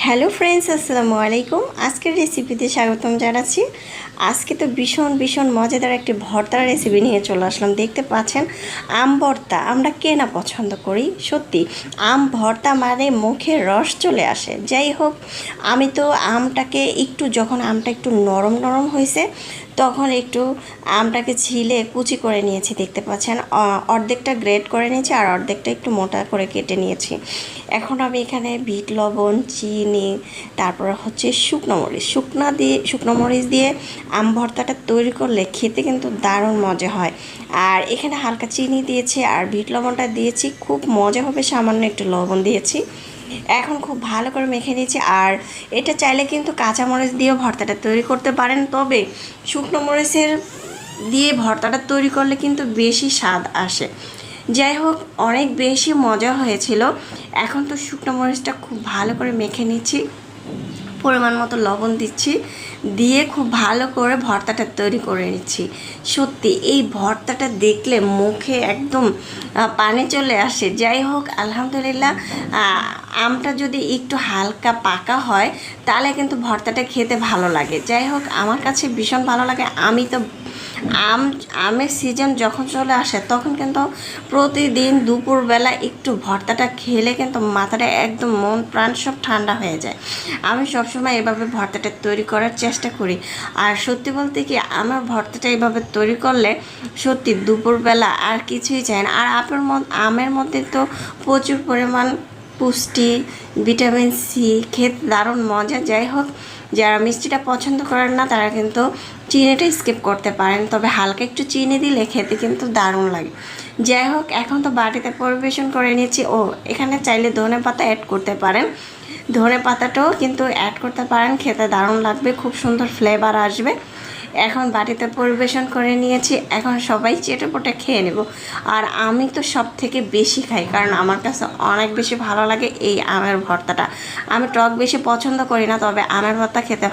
Hello friends, আসসালামু আলাইকুম। আজকের রেসিপিতে স্বাগতম জানাচ্ছি। আজকে তো ভীষণ ভীষণ মজাদার একটি ভর্তার রেসিপি নিয়ে চলে আসলাম। দেখতে পাচ্ছেন আম ভর্তা। আমরা কে না পছন্দ করি, সত্যি আম ভর্তা মানে মুখে রস চলে আসে। যাই হোক, আমি তো আমটাকে যখন আমটা একটু নরম নরম হয়েছে তখন একটু আমটাকে ছিলে কুচি করে নিয়েছি। দেখতে পাচ্ছেন অর্ধেকটা গ্রেট করে নিয়েছি আর অর্ধেকটা একটু মোটা করে কেটে নিয়েছি। এখন আমি এখানে বিট লবণ, চিনি, তারপর হচ্ছে শুকনো মরিচ দিয়ে আম ভর্তাটা তৈরি করলে খেতে কিন্তু দারুণ মজা হয়। আর এখানে হালকা চিনি দিয়েছি আর বিট লবণটা দিয়েছি, খুব মজা হবে। সামান্য একটু লবণ দিয়েছি। এখন খুব ভালো করে মেখে নিয়েছি। আর এটা চাইলে কিন্তু কাঁচামরিচ দিয়েও ভর্তাটা তৈরি করতে পারেন, তবে শুকনো মরিচের দিয়ে ভর্তাটা তৈরি করলে কিন্তু বেশি স্বাদ আসে। যাই হোক, অনেক বেশি মজা হয়েছিল। এখন তো শুকনো মরিচটা খুব ভালো করে মেখে নিচ্ছি, পরিমাণ মতো লবণ দিচ্ছি, দিয়ে খুব ভালো করে ভর্তাটা তৈরি করে নিচ্ছি। সত্যি এই ভর্তাটা দেখলে মুখে একদম পানি চলে আসে। যাই হোক, আলহামদুলিল্লাহ, আমটা যদি একটু হালকা পাকা হয় তাহলে কিন্তু ভর্তাটা খেতে ভালো লাগে। যাই হোক, আমার কাছে ভীষণ ভালো লাগে। আমি তো আমের সিজন যখন চলে আসে তখন কিন্তু প্রতিদিন দুপুরবেলা একটু ভর্তাটা খেলে কিন্তু মাথাটা একদম মন প্রাণ সব ঠান্ডা হয়ে যায়। আমি সবসময় এভাবে ভর্তাটা তৈরি করার চেষ্টা করি। আর সত্যি বলতে কি, আমার ভর্তাটা এভাবে তৈরি করলে সত্যি দুপুরবেলা আর কিছুই চাই না। আর আমের মধ্যে তো প্রচুর পরিমাণ পুষ্টি, ভিটামিন সি, খেতে দারুণ মজা। যাই হোক, যারা মিষ্টিটা পছন্দ করেন না তারা কিন্তু চিনিটা স্কিপ করতে পারেন, তবে হালকা একটু চিনি দিলে খেতে কিন্তু দারুণ লাগে। যাই হোক, এখন তো বাটিতে পরিবেশন করে নিয়েছি। এখানে চাইলে ধনে পাতা অ্যাড করতে পারেন, ধনে পাতাটাও কিন্তু অ্যাড করতে পারেন, খেতে দারুণ লাগবে, খুব সুন্দর ফ্লেভার আসবে। এখন বাটিতে পরিবেশন করে নিয়েছি, এখন সবাই চেটেপুটে খেয়ে নেব। আর আমি তো সব থেকে বেশি খাই, কারণ আমার কাছে অনেক বেশি ভালো লাগে এই আমের ভর্তাটা। আমি টক বেশি পছন্দ করি না, তবে আমের ভর্তা খেতে